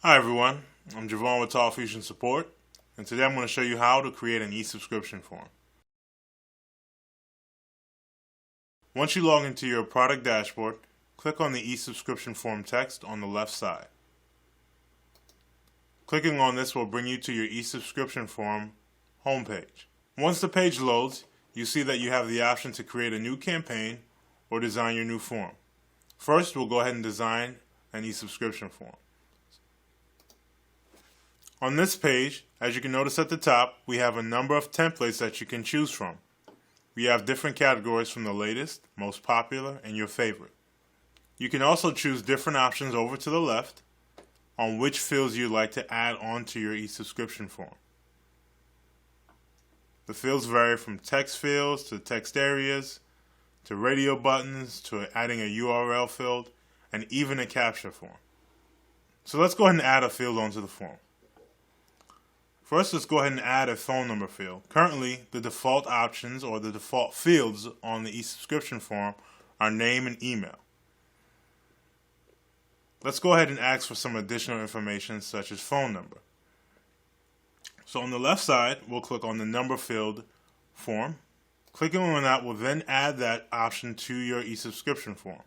Hi everyone, I'm Javon with Tall Fusion Support, and today I'm going to show you how to create an e-subscription form. Once you log into your product dashboard, click on the e-subscription form text on the left side. Clicking on this will bring you to your e-subscription form homepage. Once the page loads, you see that you have the option to create a new campaign or design your new form. First, we'll go ahead and design an e-subscription form. On this page, as you can notice at the top, we have a number of templates that you can choose from. We have different categories from the latest, most popular, and your favorite. You can also choose different options over to the left on which fields you'd like to add onto your e-subscription form. The fields vary from text fields to text areas, to radio buttons, to adding a URL field, and even a captcha form. So let's go ahead and add a field onto the form. First, let's go ahead and add a phone number field. Currently, the default options or the default fields on the e-subscription form are name and email. Let's go ahead and ask for some additional information such as phone number. So on the left side, we'll click on the number field form. Clicking on that will then add that option to your e-subscription form.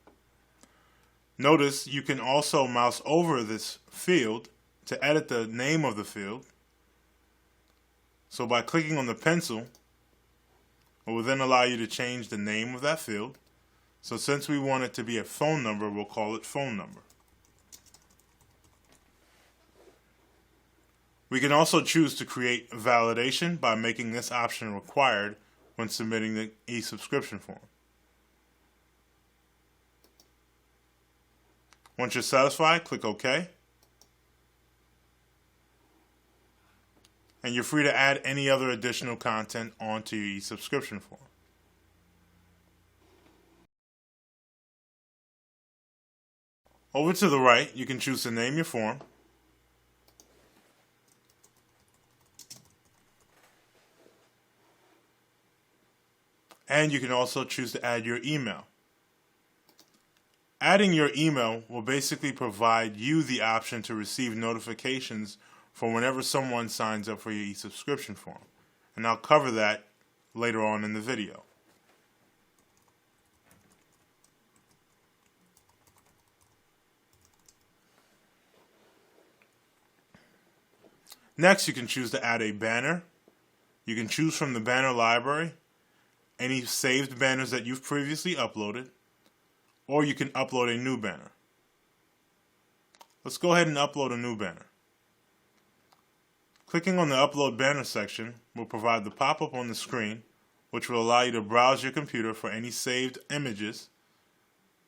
Notice you can also mouse over this field to edit the name of the field. So by clicking on the pencil, it will then allow you to change the name of that field. So since we want it to be a phone number, we'll call it phone number. We can also choose to create validation by making this option required when submitting the e-subscription form. Once you're satisfied, click OK. And you're free to add any other additional content onto your e-subscription form. Over to the right, you can choose to name your form. And you can also choose to add your email. Adding your email will basically provide you the option to receive notifications for whenever someone signs up for your e-subscription form. And I'll cover that later on in the video. Next, you can choose to add a banner. You can choose from the banner library any saved banners that you've previously uploaded, or you can upload a new banner. Let's go ahead and upload a new banner. Clicking on the Upload Banner section will provide the pop-up on the screen, which will allow you to browse your computer for any saved images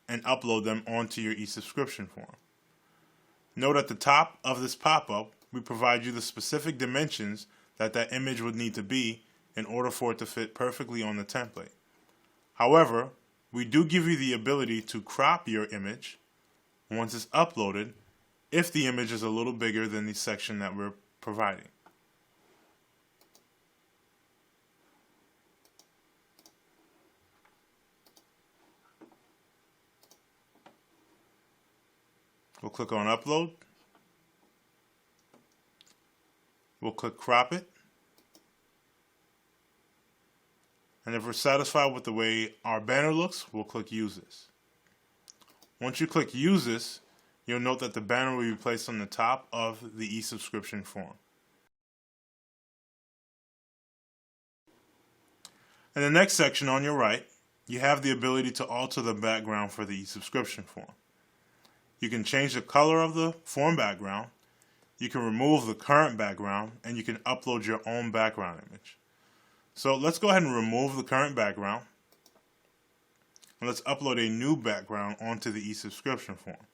and upload them onto your e-subscription form. Note at the top of this pop-up, we provide you the specific dimensions that image would need to be in order for it to fit perfectly on the template. However, we do give you the ability to crop your image once it's uploaded if the image is a little bigger than the section that we're providing. We'll click on Upload. We'll click Crop It. And if we're satisfied with the way our banner looks, we'll click Use This. Once you click Use This, you'll note that the banner will be placed on the top of the e-subscription form. In the next section on your right, you have the ability to alter the background for the e-subscription form. You can change the color of the form background, you can remove the current background, and you can upload your own background image. So let's go ahead and remove the current background, and let's upload a new background onto the e-subscription form.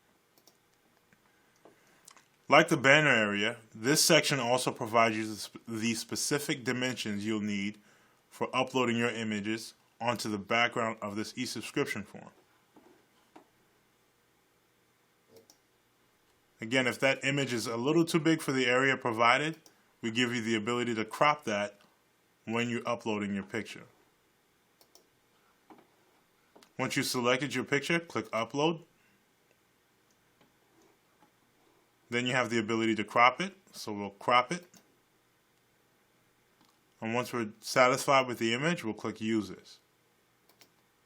Like the banner area, this section also provides you the specific dimensions you'll need for uploading your images onto the background of this e-subscription form. Again, if that image is a little too big for the area provided, we give you the ability to crop that when you're uploading your picture. Once you've selected your picture, click Upload. Then you have the ability to crop it, so we'll crop it. And once we're satisfied with the image, we'll click Use This.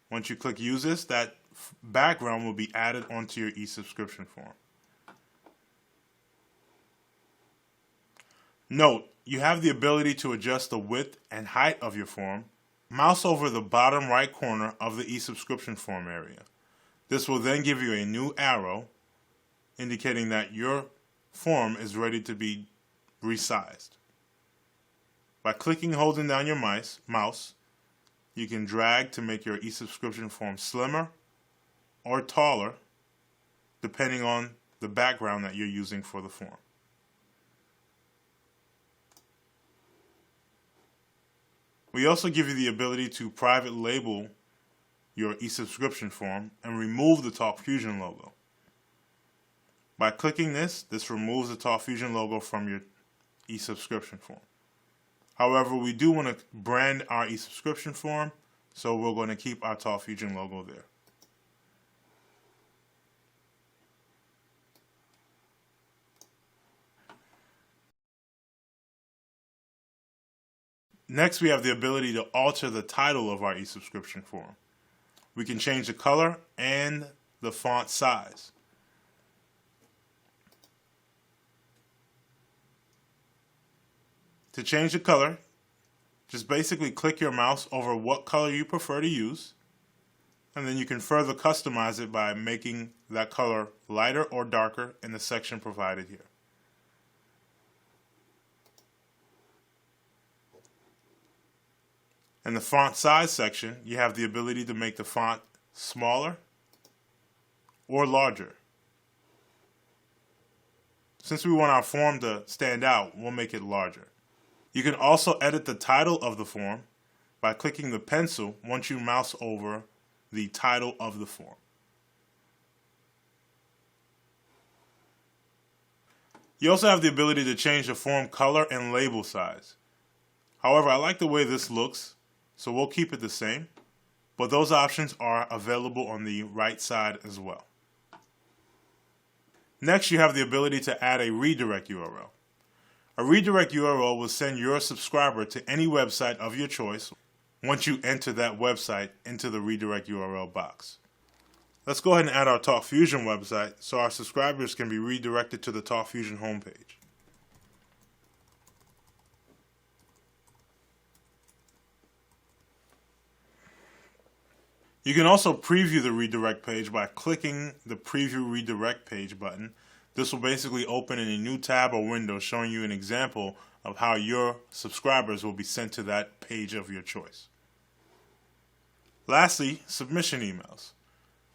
Once you click Use This, that background will be added onto your e-subscription form. Note, you have the ability to adjust the width and height of your form. Mouse over the bottom right corner of the e-subscription form area. This will then give you a new arrow indicating that your form is ready to be resized. By clicking and holding down your mouse, you can drag to make your e-subscription form slimmer or taller, depending on the background that you're using for the form. We also give you the ability to private label your e-subscription form and remove the TalkFusion logo. By clicking this removes the TalkFusion logo from your e-subscription form. However, we do want to brand our e-subscription form, so we're going to keep our TalkFusion logo there. Next, we have the ability to alter the title of our e-subscription form. We can change the color and the font size. To change the color, just basically click your mouse over what color you prefer to use, and then you can further customize it by making that color lighter or darker in the section provided here. In the font size section, you have the ability to make the font smaller or larger. Since we want our form to stand out, we'll make it larger. You can also edit the title of the form by clicking the pencil once you mouse over the title of the form. You also have the ability to change the form color and label size. However, I like the way this looks, so we'll keep it the same, but those options are available on the right side as well. Next, you have the ability to add a redirect URL. A redirect URL will send your subscriber to any website of your choice once you enter that website into the redirect URL box. Let's go ahead and add our TalkFusion website so our subscribers can be redirected to the TalkFusion homepage. You can also preview the redirect page by clicking the Preview Redirect Page button. This will basically open in a new tab or window showing you an example of how your subscribers will be sent to that page of your choice. Lastly, submission emails.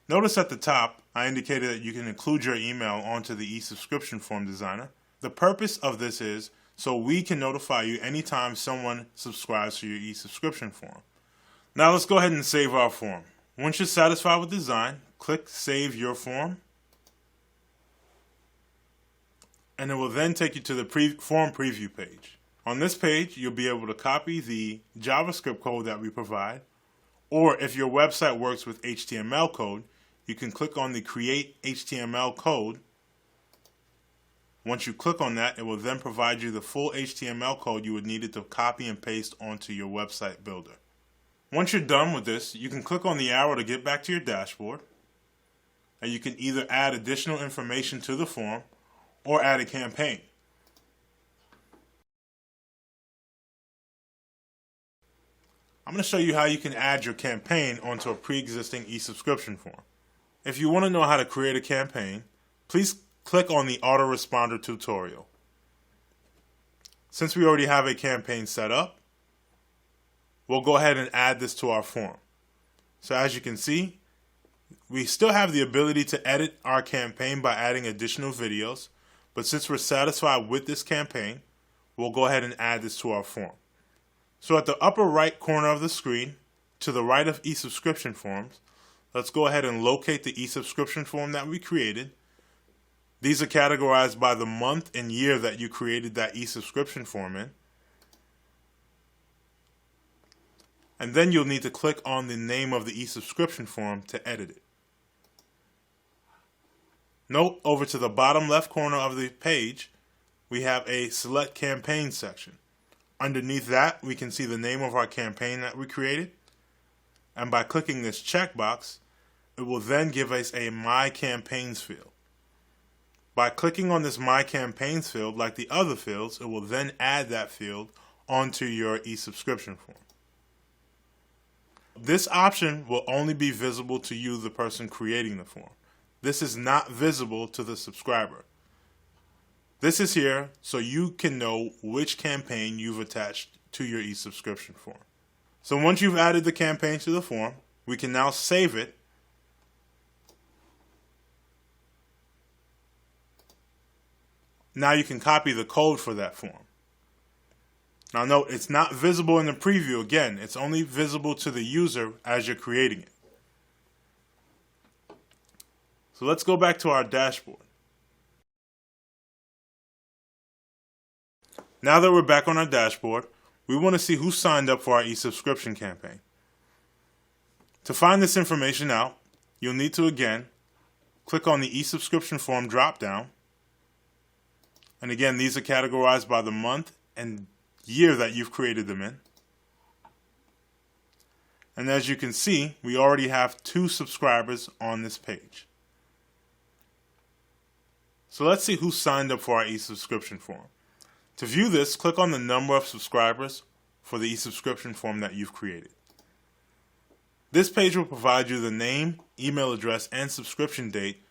Notice at the top, I indicated that you can include your email onto the e-subscription form designer. The purpose of this is so we can notify you anytime someone subscribes to your e-subscription form. Now let's go ahead and save our form. Once you're satisfied with design, click Save Your Form, and it will then take you to the form preview page. On this page, you'll be able to copy the JavaScript code that we provide, or if your website works with HTML code, you can click on the Create HTML Code. Once you click on that, it will then provide you the full HTML code you would need to copy and paste onto your website builder. Once you're done with this, you can click on the arrow to get back to your dashboard, and you can either add additional information to the form or add a campaign. I'm going to show you how you can add your campaign onto a pre-existing e-subscription form. If you want to know how to create a campaign, please click on the autoresponder tutorial. Since we already have a campaign set up, we'll go ahead and add this to our form. So as you can see, we still have the ability to edit our campaign by adding additional videos, but since we're satisfied with this campaign, we'll go ahead and add this to our form. So at the upper right corner of the screen, to the right of e-subscription forms, let's go ahead and locate the e-subscription form that we created. These are categorized by the month and year that you created that e-subscription form in. And then you'll need to click on the name of the e-subscription form to edit it. Note over to the bottom left corner of the page, we have a Select Campaign section. Underneath that, we can see the name of our campaign that we created. And by clicking this checkbox, it will then give us a My Campaigns field. By clicking on this My Campaigns field, like the other fields, it will then add that field onto your e-subscription form. This option will only be visible to you, the person creating the form. This is not visible to the subscriber. This is here so you can know which campaign you've attached to your e-subscription form. So once you've added the campaign to the form, we can now save it. Now you can copy the code for that form. Now note, it's not visible in the preview. Again, it's only visible to the user as you're creating it. So let's go back to our dashboard. Now that we're back on our dashboard, we want to see who signed up for our e-subscription campaign. To find this information out, you'll need to again click on the e-subscription form drop-down. And again, these are categorized by the month and year that you've created them in. And as you can see, we already have 2 subscribers on this page. So let's see who signed up for our e-subscription form. To view this, click on the number of subscribers for the e-subscription form that you've created. This page will provide you the name, email address, and subscription date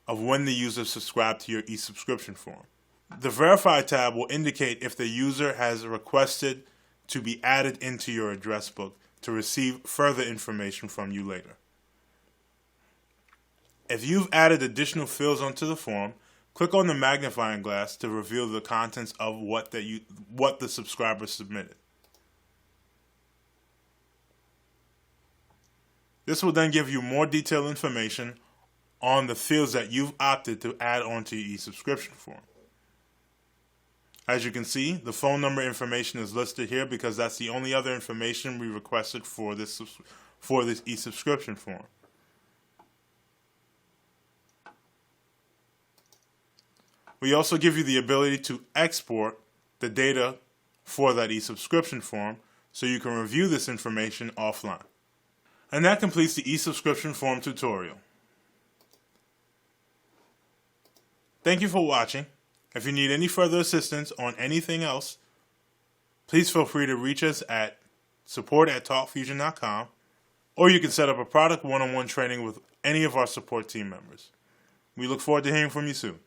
of when the user subscribed to your e-subscription form. The Verify tab will indicate if the user has requested to be added into your address book to receive further information from you later. If you've added additional fields onto the form, click on the magnifying glass to reveal the contents of what the subscriber submitted. This will then give you more detailed information on the fields that you've opted to add onto your e-subscription form. As you can see, the phone number information is listed here because that's the only other information we requested for this e-subscription form. We also give you the ability to export the data for that e-subscription form so you can review this information offline. And that completes the e-subscription form tutorial. Thank you for watching. If you need any further assistance on anything else, please feel free to reach us at support@talkfusion.com, or you can set up a product one-on-one training with any of our support team members. We look forward to hearing from you soon.